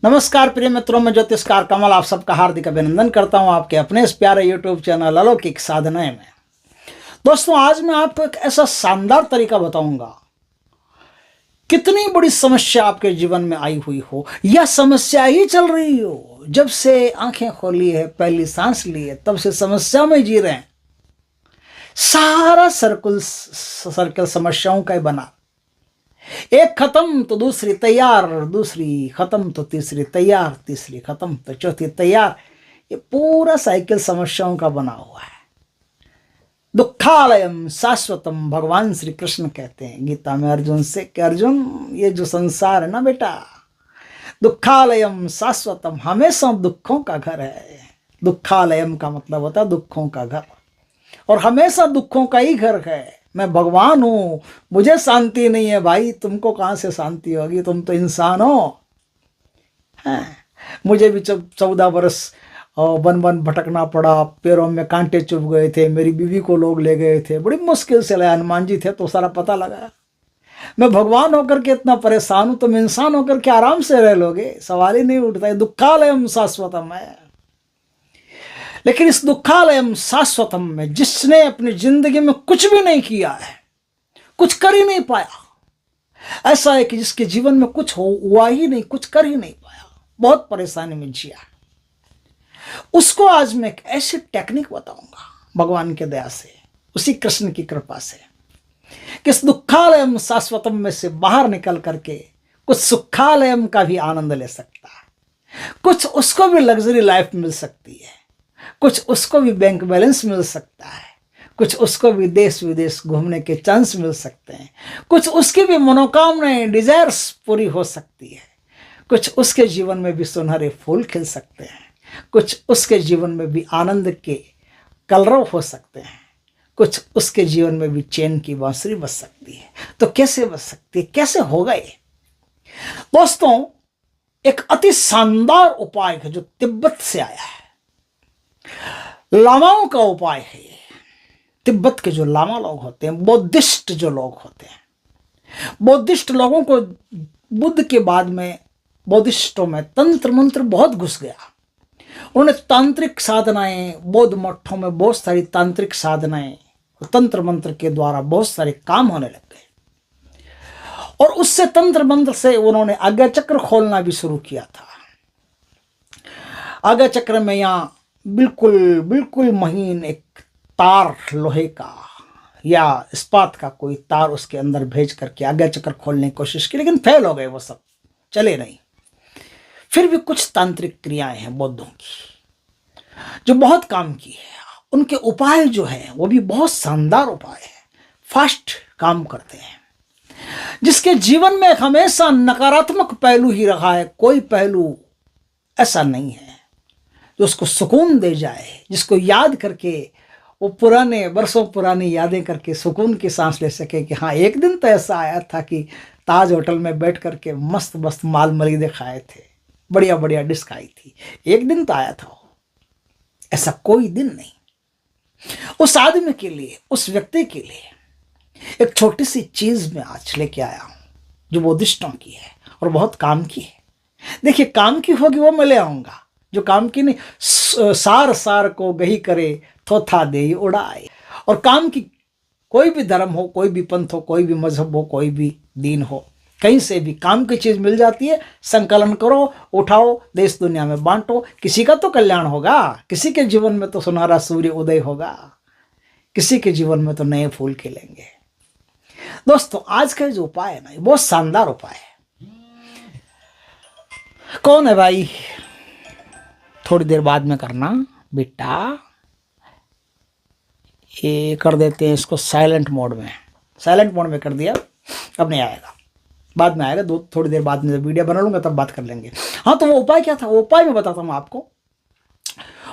नमस्कार प्रिय मित्रों, मैं ज्योतिषकार कमल आप सबका हार्दिक अभिनंदन करता हूं आपके अपने इस प्यारे यूट्यूब चैनल अलौकिक साधनाएं में। दोस्तों, आज मैं आपको एक ऐसा शानदार तरीका बताऊंगा। कितनी बड़ी समस्या आपके जीवन में आई हुई हो या समस्या ही चल रही हो, जब से आंखें खोली है, पहली सांस ली है, तब से समस्या में जी रहे हैं। सारा सर्कल समस्याओं का ही बना। एक खत्म तो दूसरी तैयार, दूसरी खत्म तो तीसरी तैयार, तीसरी खत्म तो चौथी तैयार। ये पूरा साइकिल समस्याओं का बना हुआ है। दुखालयम शाश्वतम भगवान श्री कृष्ण कहते हैं गीता में अर्जुन से कि अर्जुन, ये जो संसार है ना बेटा, दुखालयम शाश्वतम, हमेशा दुखों का घर है। दुखालयम का मतलब होता है दुखों का घर, और हमेशा दुखों का ही घर है। मैं भगवान हूं, मुझे शांति नहीं है। भाई, तुमको कहां से शांति होगी? तुम तो इंसान हो। मुझे भी 14 वर्ष वन वन भटकना पड़ा, पैरों में कांटे चुभ गए थे, मेरी बीवी को लोग ले गए थे, बड़ी मुश्किल से लाया। हनुमान जी थे तो सारा पता लगा। मैं भगवान होकर के इतना परेशान हूं, तुम इंसान होकर के आराम से रह लोगे? सवाल ही नहीं उठता है। दुखालयम शाश्वतम है। लेकिन इस दुखालयम शाश्वतम में जिसने अपनी जिंदगी में कुछ भी नहीं किया है, कुछ कर ही नहीं पाया, ऐसा है कि जिसके जीवन में कुछ हुआ ही नहीं, कुछ कर ही नहीं पाया, बहुत परेशानी में जिया, उसको आज मैं एक ऐसी टेक्निक बताऊंगा भगवान के दया से, उसी कृष्ण की कृपा से, कि इस दुखालयम शाश्वतम में से बाहर निकल करके कुछ सुखालयम का भी आनंद ले सकता है। कुछ उसको भी लग्जरी लाइफ मिल सकती है, कुछ उसको भी बैंक बैलेंस मिल सकता है, कुछ उसको भी देश विदेश घूमने के चांस मिल सकते हैं, कुछ उसकी भी मनोकामनाएं, डिजायर्स पूरी हो सकती है, कुछ उसके जीवन में भी सुनहरे फूल खिल सकते हैं, कुछ उसके जीवन में भी आनंद के कलरव हो सकते हैं, कुछ उसके जीवन में भी चैन की बांसुरी बज सकती है। तो कैसे बज सकती है, कैसे होगा ये? दोस्तों, एक अति शानदार उपाय है जो तिब्बत से आया है। लामाओं का उपाय है ये। तिब्बत के जो लामा लोग होते हैं, बौद्धिस्ट जो लोग होते हैं, बौद्धिस्ट लोगों को बुद्ध के बाद में बौद्धिस्टों में तंत्र मंत्र बहुत घुस गया। उन्होंने तांत्रिक साधनाएं, बौद्ध मठों में बहुत सारी तांत्रिक साधनाएं, तंत्र मंत्र के द्वारा बहुत सारे काम होने लग गए, और उससे तंत्र मंत्र से उन्होंने आज्ञा चक्र खोलना भी शुरू किया था। आज्ञा चक्र में यहाँ बिल्कुल बिल्कुल महीन एक तार, लोहे का या इस्पात का कोई तार उसके अंदर भेज करके आज्ञा चक्र खोलने की कोशिश की, लेकिन फेल हो गए, वो सब चले नहीं। फिर भी कुछ तांत्रिक क्रियाएं हैं बौद्धों की जो बहुत काम की है। उनके उपाय जो है वो भी बहुत शानदार उपाय है, फास्ट काम करते हैं। जिसके जीवन में हमेशा नकारात्मक पहलू ही रहा है, कोई पहलू ऐसा नहीं है जो उसको सुकून दे जाए, जिसको याद करके वो पुराने वर्षों पुरानी यादें करके सुकून की सांस ले सके कि हाँ, एक दिन तो ऐसा आया था कि ताज होटल में बैठ करके मस्त मस्त माल मरीदे खाए थे, बढ़िया बढ़िया डिश खाई थी, एक दिन तो आया था। ऐसा कोई दिन नहीं। उस आदमी के लिए, उस व्यक्ति के लिए एक छोटी सी चीज मैं आज लेके आया हूं जो बौद्धिस्टों की है और बहुत काम की है। देखिए, काम की होगी वो मैं ले आऊंगा, जो काम की नहीं। सार सार को गही करे, थोथा दे उड़ाए। और काम की कोई भी धर्म हो, कोई भी पंथ हो, कोई भी मजहब हो, कोई भी दीन हो, कहीं से भी काम की चीज मिल जाती है। संकलन करो, उठाओ, देश दुनिया में बांटो, किसी का तो कल्याण होगा, किसी के जीवन में तो सुनहरा सूर्य उदय होगा, किसी के जीवन में तो नए फूल खिलेंगे। दोस्तों, आज का जो उपाय है ना, ये बहुत शानदार उपाय है। कौन है भाई? थोड़ी देर बाद में करना बेटा। ये कर देते हैं इसको साइलेंट मोड में। साइलेंट मोड में कर दिया, अब नहीं आएगा, बाद में आएगा। थोड़ी देर बाद में वीडियो बना लूंगा तब बात कर लेंगे। हाँ, तो वो उपाय क्या था? वो उपाय मैं बताता हूँ आपको।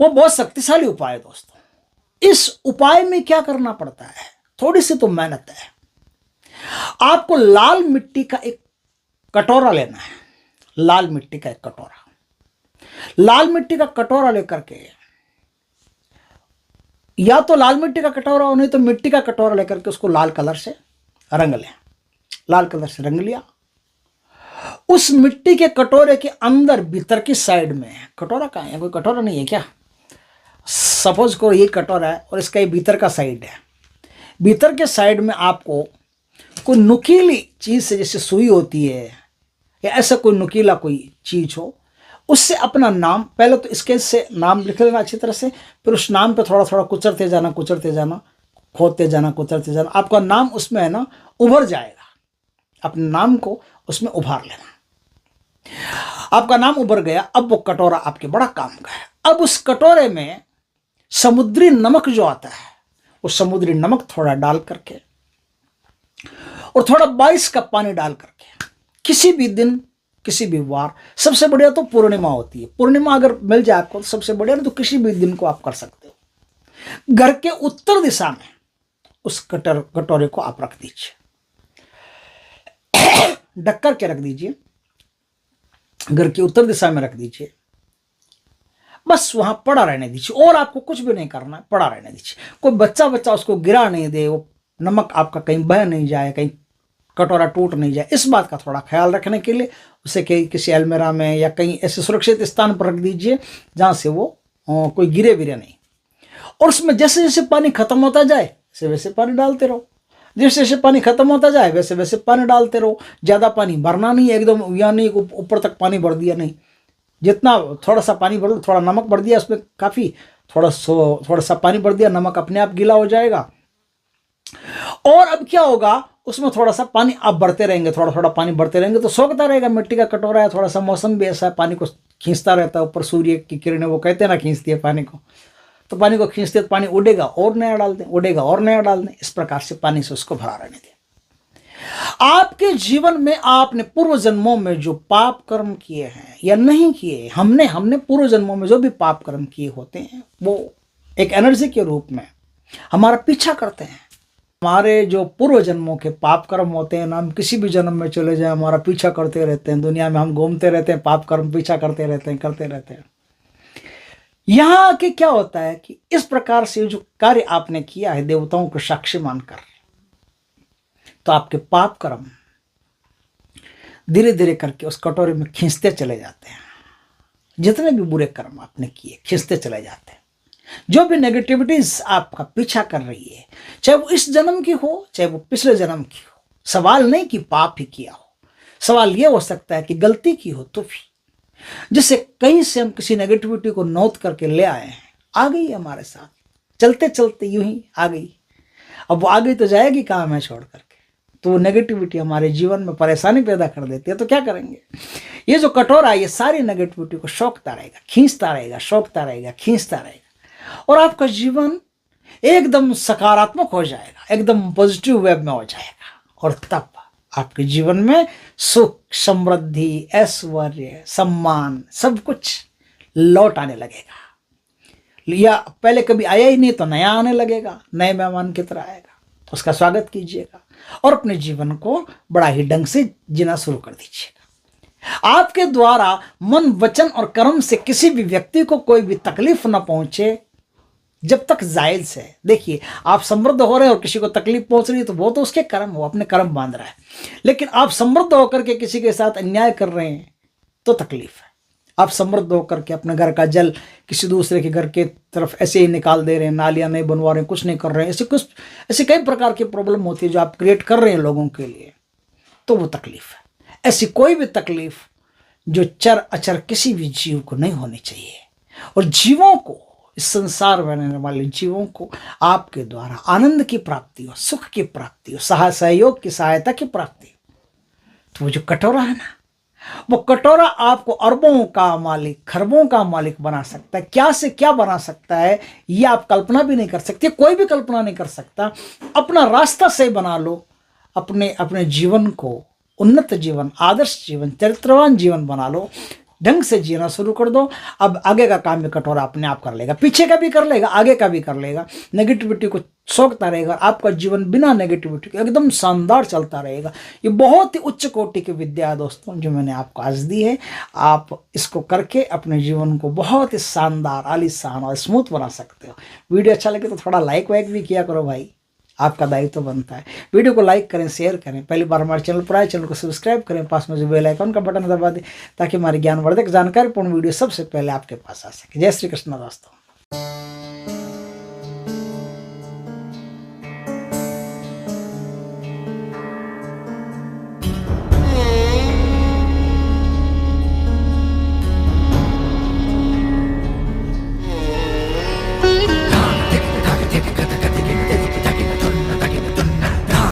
वो बहुत शक्तिशाली उपाय है दोस्तों। इस उपाय में क्या करना पड़ता है, थोड़ी सी तो मेहनत है। आपको लाल मिट्टी का एक कटोरा लेना है। लाल मिट्टी का एक कटोरा, लाल मिट्टी का कटोरा लेकर के, या तो लाल मिट्टी का कटोरा हो, नहीं तो मिट्टी का कटोरा लेकर के उसको लाल कलर से रंग लें। लाल कलर से रंग लिया, उस मिट्टी के कटोरे के अंदर भीतर की साइड में, कटोरा कहाँ है, कोई कटोरा नहीं है क्या, सपोज करो ये कटोरा है और इसका ये भीतर का साइड है, भीतर के साइड में आपको कोई नुकीली चीज से, जैसे सुई होती है या ऐसा कोई नुकीला कोई चीज हो, उससे अपना नाम, पहले तो इसके से नाम लिख लेना अच्छी तरह से, फिर उस नाम पे थोड़ा थोड़ा कुचलते जाना, कुचलते जाना, खोदते जाना, कुचलते जाना, आपका नाम उसमें है ना उभर जाएगा। अपने नाम को उसमें उभार लेना। आपका नाम उभर गया, अब वो कटोरा आपके बड़ा काम का है। अब उस कटोरे में समुद्री नमक जो आता है, वो समुद्री नमक थोड़ा डाल करके और थोड़ा 22 कप पानी डाल करके, किसी भी दिन, किसी भी वार, सबसे बढ़िया तो पूर्णिमा होती है, पूर्णिमा अगर मिल जाए आपको तो सबसे बढ़िया, तो किसी भी दिन को आप कर सकते हो। घर के उत्तर दिशा में उस कटोरे को आप रख दीजिए, ढक करके रख दीजिए, घर की उत्तर दिशा में रख दीजिए, बस वहां पड़ा रहने दीजिए, और आपको कुछ भी नहीं करना है, पड़ा रहने दीजिए। कोई बच्चा उसको गिरा नहीं दे, वो नमक आपका कहीं बह नहीं जाए, कहीं कटोरा टूट नहीं जाए, इस बात का थोड़ा ख्याल रखने के लिए उसे किसी अलमीरा में या कहीं ऐसे सुरक्षित स्थान पर रख दीजिए जहां से वो कोई गिरे विरे नहीं। और उसमें जैसे जैसे पानी खत्म होता जाए वैसे वैसे पानी डालते रहो, जैसे जैसे पानी खत्म होता जाए वैसे वैसे पानी डालते रहो। ज़्यादा पानी भरना नहीं है एकदम, या नहीं ऊपर तक पानी भर दिया नहीं, जितना थोड़ा सा पानी भर, थोड़ा नमक भर दिया उसमें काफ़ी, थोड़ा सा पानी भर दिया, नमक अपने आप गीला हो जाएगा। और अब क्या होगा, उसमें थोड़ा सा पानी आप भरते रहेंगे, थोड़ा थोड़ा पानी भरते रहेंगे तो सोखता रहेगा। मिट्टी का कटोरा है, थोड़ा सा मौसम भी ऐसा है, पानी को खींचता रहता है, ऊपर सूर्य की किरणें वो कहते हैं ना खींचती है पानी को, तो पानी को खींचते तो पानी उड़ेगा और नया डाल दें, उड़ेगा और नया डाल दें, इस प्रकार से पानी से उसको भरा रहने दें। आपके जीवन में आपने पूर्व जन्मों में जो पाप कर्म किए हैं या नहीं किए, हमने पूर्व जन्मों में जो भी पाप कर्म किए होते हैं, वो एक एनर्जी के रूप में हमारा पीछा करते हैं। हमारे जो पूर्व जन्मों के पाप कर्म होते हैं ना, हम किसी भी जन्म में चले जाए हमारा पीछा करते रहते हैं, दुनिया में हम घूमते रहते हैं, पाप कर्म पीछा करते रहते हैं। यहाँ के क्या होता है कि इस प्रकार से जो कार्य आपने किया है देवताओं को साक्षी मानकर, तो आपके पाप कर्म धीरे धीरे करके उस कटोरे में खींचते चले जाते हैं। जितने भी बुरे कर्म आपने किए खींचते चले जाते हैं। जो भी नेगेटिविटीज आपका पीछा कर रही है, चाहे वो इस जन्म की हो चाहे वो पिछले जन्म की हो, सवाल नहीं कि पाप ही किया हो, सवाल ये हो सकता है कि गलती की हो तो भी, जिससे कहीं से हम किसी नेगेटिविटी को नोट करके ले आए हैं, आ गई हमारे साथ, चलते चलते यूं ही आ गई। अब वो आ गई तो जाएगी कहाँ हमें छोड़ करके, तो वो नेगेटिविटी हमारे जीवन में परेशानी पैदा कर देती है। तो क्या करेंगे, ये जो कटोरा ये सारी नेगेटिविटी को सोखता रहेगा, खींचता रहेगा, सोखता रहेगा, खींचता रहेगा, और आपका जीवन एकदम सकारात्मक हो जाएगा, एकदम पॉजिटिव वेब में हो जाएगा। और तब आपके जीवन में सुख, समृद्धि, ऐश्वर्य, सम्मान सब कुछ लौट आने लगेगा। या पहले कभी आया ही नहीं तो नया आने लगेगा, नए मेहमान की तरह आएगा, तो उसका स्वागत कीजिएगा और अपने जीवन को बड़ा ही ढंग से जीना शुरू कर दीजिएगा। आपके द्वारा मन, वचन और कर्म से किसी भी व्यक्ति को कोई भी तकलीफ न पहुंचे जब तक जायज है। देखिए, आप समृद्ध हो रहे हैं और किसी को तकलीफ पहुंच रही है तो वो तो उसके कर्म, वो अपने कर्म बांध रहा है। लेकिन आप समृद्ध होकर के किसी के साथ अन्याय कर रहे हैं तो तकलीफ है। आप समृद्ध होकर के अपने घर का जल किसी दूसरे के घर के तरफ ऐसे ही निकाल दे रहे हैं, नालियां नहीं बनवा रहे हैं, कुछ नहीं कर रहे हैं, ऐसे कई प्रकार की प्रॉब्लम होती है जो आप क्रिएट कर रहे हैं लोगों के लिए, तो वो तकलीफ है। ऐसी कोई भी तकलीफ जो चर अचर किसी भी जीव को नहीं होनी चाहिए। और जीवों को, इस संसार में रहने वाले जीवों को आपके द्वारा आनंद की प्राप्ति हो, सुख की प्राप्ति हो, सहयोग की, सहायता की प्राप्ति हो। तो वो जो कटोरा है ना, वो कटोरा आपको अरबों का मालिक, खरबों का मालिक बना सकता है। क्या से क्या बना सकता है ये आप कल्पना भी नहीं कर सकते, कोई भी कल्पना नहीं कर सकता। अपना रास्ता सही बना लो, अपने जीवन को उन्नत जीवन, आदर्श जीवन, चरित्रवान जीवन बना लो, ढंग से जीना शुरू कर दो। अब आगे का काम भी कटोरा अपने आप कर लेगा, पीछे का भी कर लेगा, आगे का भी कर लेगा। नेगेटिविटी को सोखता रहेगा, आपका जीवन बिना नेगेटिविटी के एकदम शानदार चलता रहेगा। ये बहुत ही उच्च कोटि की विद्या है दोस्तों जो मैंने आपको आज दी है। आप इसको करके अपने जीवन को बहुत ही शानदार, आलीशान और स्मूथ बना सकते हो। वीडियो अच्छा लगे तो थोड़ा लाइक वाइक भी किया करो भाई। आपका दायित्व तो बनता है। वीडियो को लाइक करें, शेयर करें, पहली बार हमारे चैनल पर आए चैनल को सब्सक्राइब करें, पास में जो बेल आइकन का बटन दबा दें ताकि हमारी ज्ञानवर्धक जानकारीपूर्ण वीडियो सबसे पहले आपके पास आ सके। जय श्री कृष्ण दोस्तों।